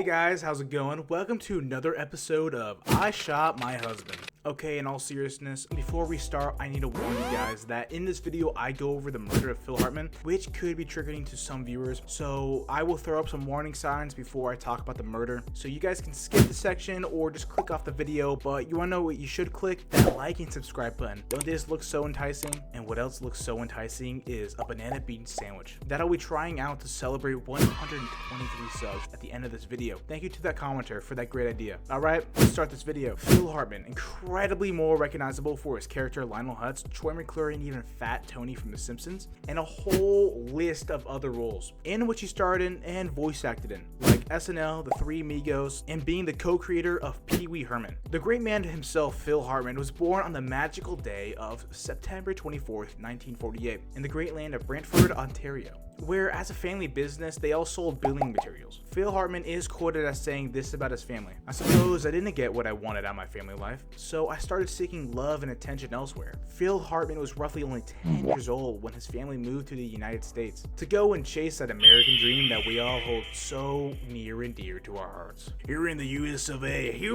Hey guys, how's it going? Welcome to another episode of I Shot My Husband. Okay, in all seriousness, before we start, I need to warn you guys that in this video, I go over the murder of Phil Hartman, which could be triggering to some viewers. So I will throw up some warning signs before I talk about the murder. So you guys can skip the section or just click off the video, but you wanna know what you should click? That like and subscribe button. Don't this look so enticing? And what else looks so enticing is a banana bean sandwich that I'll be trying out to celebrate 123 subs at the end of this video. Thank you to that commenter for that great idea. Alright, let's start this video. Phil Hartman, incredibly more recognizable for his character Lionel Hutz, Troy McClure, and even Fat Tony from The Simpsons, and a whole list of other roles, in which he starred in and voice acted in, like SNL, The Three Amigos, and being the co-creator of Pee Wee Herman. The great man himself, Phil Hartman, was born on the magical day of September 24th, 1948, in the great land of Brantford, Ontario, where as a family business, they all sold building materials. Phil Hartman is quoted as saying this about his family: "I suppose I didn't get what I wanted out of my family life, so I started seeking love and attention elsewhere." Phil Hartman was roughly only 10 years old when his family moved to the United States to go and chase that American dream that we all hold so near and dear to our hearts. Here in the US of A,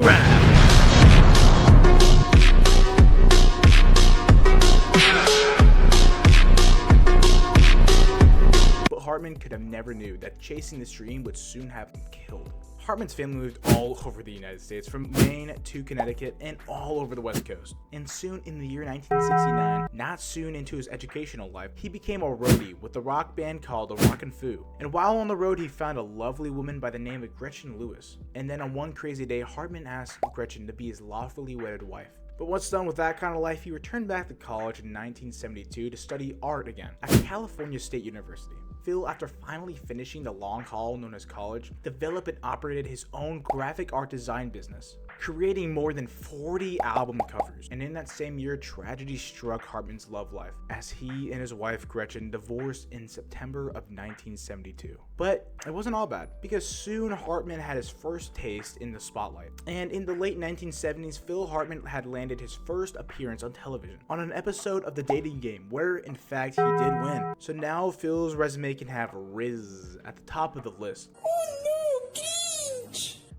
But Hartman could have never knew that chasing this dream would soon have him killed. Hartman's family moved all over the United States, from Maine to Connecticut and all over the West Coast. And soon in the year 1969, not soon into his educational life, he became a roadie with a rock band called the Rockin' Foo. And while on the road, he found a lovely woman by the name of Gretchen Lewis. And then on one crazy day, Hartman asked Gretchen to be his lawfully wedded wife. But once done with that kind of life, he returned back to college in 1972 to study art again at California State University. Phil, after finally finishing the long haul known as college, developed and operated his own graphic art design business, creating more than 40 album covers. And in that same year, tragedy struck Hartman's love life as he and his wife Gretchen divorced in September of 1972. But it wasn't all bad, because soon Hartman had his first taste in the spotlight. And in the late 1970s, Phil Hartman had landed his first appearance on television on an episode of The Dating Game, where in fact he did win. So now Phil's resume can have Riz at the top of the list.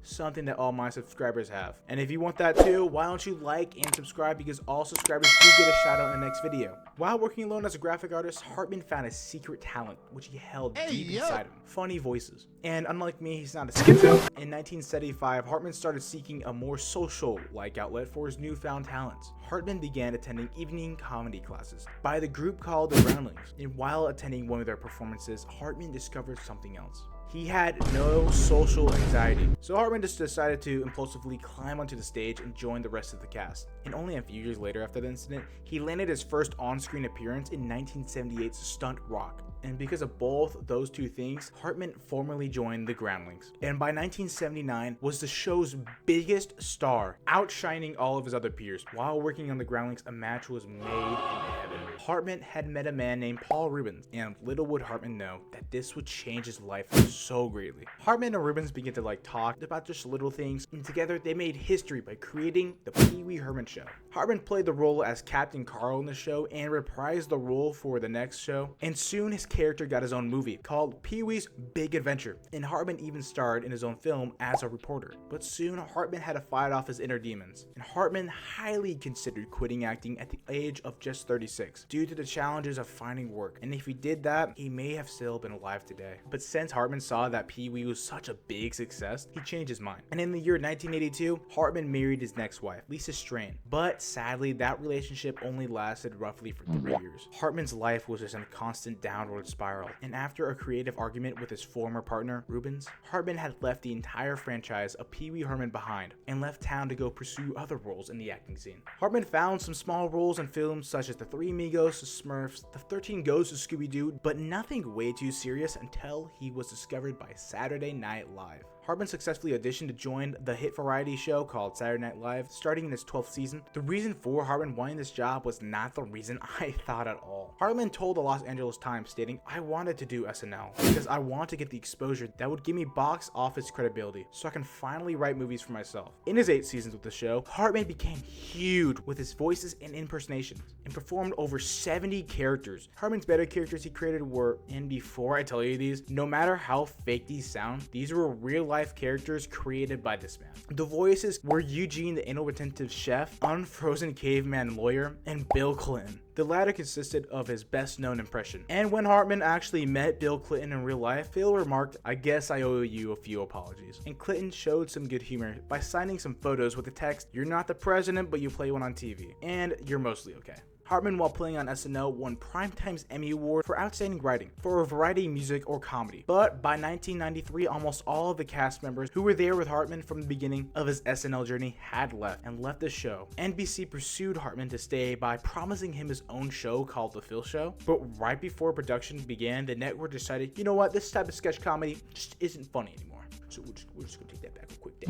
Something that all my subscribers have. And if you want that too, why don't you like and subscribe, because all subscribers do get a shout out in the next video. While working alone as a graphic artist, Hartman found a secret talent which he held deep inside him: funny voices. And unlike me, he's not a schizo. In 1975, Hartman started seeking a more social-like outlet for his newfound talents. Hartman began attending evening comedy classes by the group called the Groundlings. And while attending one of their performances, Hartman discovered something else. He had no social anxiety, so Hartman just decided to impulsively climb onto the stage and join the rest of the cast. And only a few years later after the incident, he landed his first on-screen appearance in 1978's Stunt Rock. And because of both those two things, Hartman formally joined the Groundlings, and by 1979 was the show's biggest star, outshining all of his other peers. While working on the Groundlings, a match was made in heaven. Hartman had met a man named Paul Rubens, and little would Hartman know that this would change his life so greatly. Hartman and Rubens began to talk about just little things, and together they made history by creating the Pee Wee Herman Show. Hartman played the role as Captain Carl in the show and reprised the role for the next show, and soon his character got his own movie called Pee Wee's Big Adventure, and Hartman even starred in his own film as a reporter. But soon Hartman had to fight off his inner demons, and Hartman highly considered quitting acting at the age of just 36 due to the challenges of finding work. And if he did that, he may have still been alive today. But since Hartman saw that Pee Wee was such a big success, he changed his mind. And in the year 1982, Hartman married his next wife, Lisa Strain. But sadly, that relationship only lasted roughly for 3 years. Hartman's life was just in a constant downward spiral, and after a creative argument with his former partner, Rubens, Hartman had left the entire franchise of Pee Wee Herman behind and left town to go pursue other roles in the acting scene. Hartman found some small roles in films such as The Three Amigos, The Smurfs, The 13 Ghosts of Scooby-Doo, but nothing way too serious until he was discovered by Saturday Night Live. Hartman successfully auditioned to join the hit variety show called Saturday Night Live, starting in its 12th season. The reason for Hartman wanting this job was not the reason I thought at all. Hartman told the Los Angeles Times, stating, "I wanted to do SNL because I want to get the exposure that would give me box office credibility so I can finally write movies for myself." In his 8 seasons with the show, Hartman became huge with his voices and impersonations and performed over 70 characters. Hartman's better characters he created were, and before I tell you these, no matter how fake these sound, these were real life real-life characters created by this man. The voices were Eugene the anal retentive chef, unfrozen caveman lawyer, and Bill Clinton. The latter consisted of his best known impression. And when Hartman actually met Bill Clinton in real life, Phil remarked, "I guess I owe you a few apologies." And Clinton showed some good humor by signing some photos with the text, "You're not the president, but you play one on TV. And you're mostly okay." Hartman, while playing on SNL, won Primetime's Emmy Award for Outstanding Writing for a variety, music, or comedy. But by 1993, almost all of the cast members who were there with Hartman from the beginning of his SNL journey had left the show. NBC pursued Hartman to stay by promising him his own show called The Phil Show. But right before production began, the network decided, you know what, this type of sketch comedy just isn't funny anymore. So we're just gonna take that back a quick day.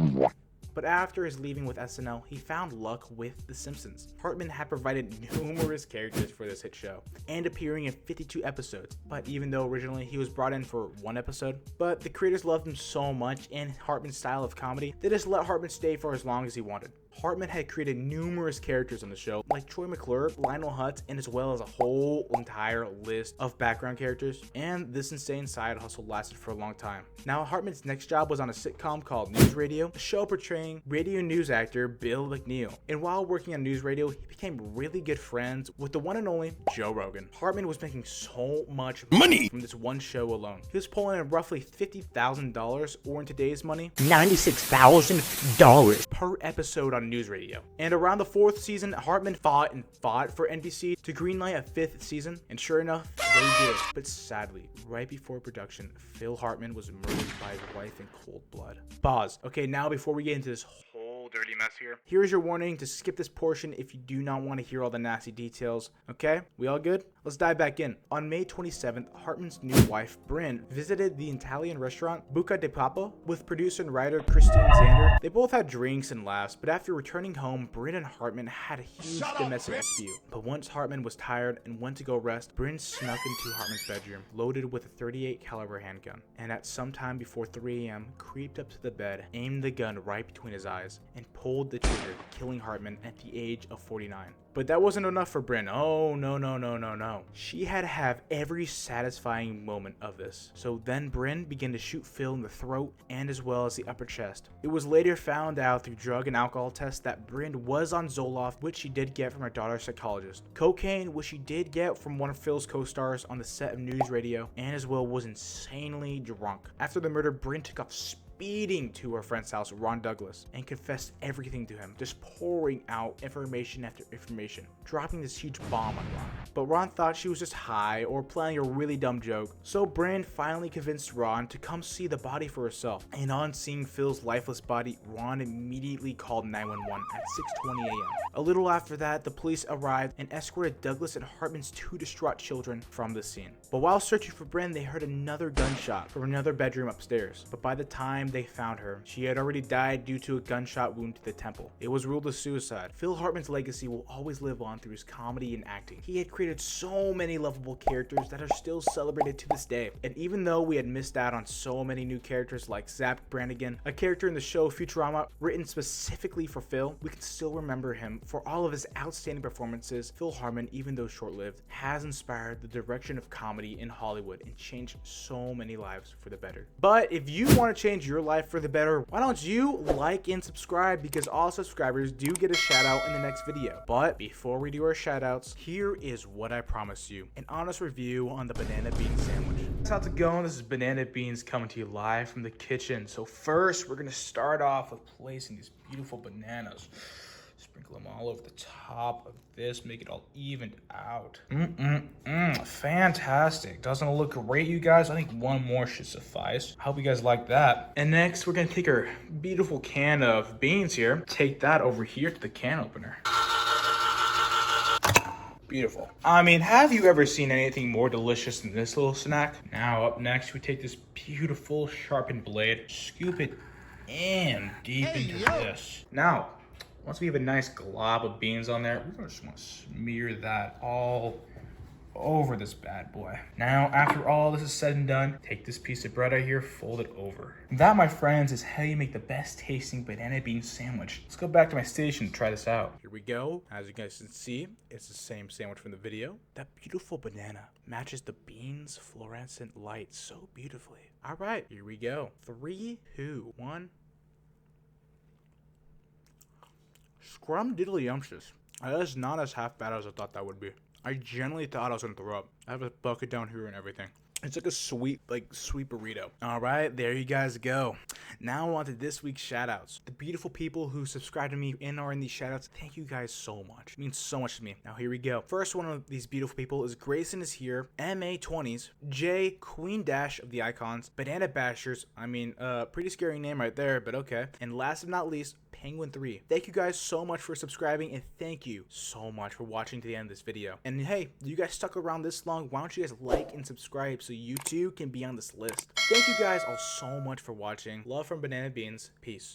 But after his leaving with SNL, he found luck with The Simpsons. Hartman had provided numerous characters for this hit show and appearing in 52 episodes. But even though originally he was brought in for one episode, but the creators loved him so much and Hartman's style of comedy, they just let Hartman stay for as long as he wanted. Hartman had created numerous characters on the show, like Troy McClure, Lionel Hutz, and as well as a whole entire list of background characters, and this insane side hustle lasted for a long time. Now, Hartman's next job was on a sitcom called News Radio, a show portraying radio news actor Bill McNeil. And while working on News Radio, he became really good friends with the one and only Joe Rogan. Hartman was making so much money from this one show alone. He was pulling in roughly $50,000, or in today's money, $96,000 per episode on News Radio. And around the 4th season, Hartman fought for NBC to greenlight a 5th season, and sure enough, they did. But sadly, right before production, Phil Hartman was murdered by his wife in cold blood. Pause. Okay, now before we get into this whole dirty mess here, here's your warning to skip this portion if you do not want to hear all the nasty details. Okay, we all good? Let's dive back in. On May 27th, Hartman's new wife, Bryn, visited the Italian restaurant Buca di Papa with producer and writer Christine Zander. They both had drinks and laughs, but after returning home, Bryn and Hartman had a huge domestic dispute. But once Hartman was tired and went to go rest, Bryn snuck into Hartman's bedroom, loaded with a .38 caliber handgun, and at some time before 3 a.m., creeped up to the bed, aimed the gun right between his eyes, and pulled the trigger, killing Hartman at the age of 49. But that wasn't enough for Bryn. Oh, no. She had to have every satisfying moment of this. So then Bryn began to shoot Phil in the throat and as well as the upper chest. It was later found out through drug and alcohol tests that Bryn was on Zoloft, which she did get from her daughter's psychologist. Cocaine, which she did get from one of Phil's co-stars on the set of News Radio, and as well was insanely drunk. After the murder, Bryn took off speeding to her friend's house, Ron Douglas, and confessed everything to him, just pouring out information after information, dropping this huge bomb on Ron. But Ron thought she was just high or playing a really dumb joke, so Bryn finally convinced Ron to come see the body for herself. And on seeing Phil's lifeless body, Ron immediately called 911 at 6:20 a.m. A little after that, the police arrived and escorted Douglas and Hartman's 2 distraught children from the scene. But while searching for Bryn, they heard another gunshot from another bedroom upstairs. But by the time they found her, she had already died due to a gunshot wound to the temple. It was ruled a suicide. Phil Hartman's legacy will always live on through his comedy and acting. He had created so many lovable characters that are still celebrated to this day. And even though we had missed out on so many new characters like Zap Brannigan, a character in the show Futurama written specifically for Phil, we can still remember him for all of his outstanding performances. Phil Hartman, even though short-lived, has inspired the direction of comedy in Hollywood and changed so many lives for the better. But if you want to change your life for the better, why don't you like and subscribe, because all subscribers do get a shout out in the next video. But before we do our shout outs, here is what I promised you: an honest review on the banana bean sandwich. How's it going? This is Banana Beans coming to you live from the kitchen. So first, we're gonna start off with placing these beautiful bananas. Sprinkle them all over the top of this, make it all evened out. Fantastic. Doesn't it look great, you guys? I think one more should suffice. I hope you guys like that. And next, we're gonna take our beautiful can of beans here, take that over here to the can opener. Beautiful. I mean, have you ever seen anything more delicious than this little snack? Now, up next, we take this beautiful sharpened blade, scoop it in deep into this. Now, once we have a nice glob of beans on there, we're just gonna smear that all over this bad boy. Now, after all this is said and done, take this piece of bread right here, fold it over. That, my friends, is how you make the best tasting banana bean sandwich. Let's go back to my station to try this out. Here we go. As you guys can see, it's the same sandwich from the video. That beautiful banana matches the beans' fluorescent light so beautifully. All right, here we go. 3, 2, 1. Scrumdiddlyumptious. That is not as half bad as I thought that would be. I genuinely thought I was gonna throw up. I have a bucket down here and everything. It's like a sweet burrito. All right, there you guys go. Now on to this week's shoutouts. The beautiful people who subscribe to me and are in these shoutouts, thank you guys so much. It means so much to me. Now here we go. First one of these beautiful people is Grayson is here, MA20s, Jay, Queen Dash of the Icons, Banana Bashers. I mean, pretty scary name right there, but okay. And last but not least, Penguin3. Thank you guys so much for subscribing, and thank you so much for watching to the end of this video. And hey, you guys stuck around this long, why don't you guys like and subscribe so you too can be on this list. Thank you guys all so much for watching. Love from Banana Beans. Peace.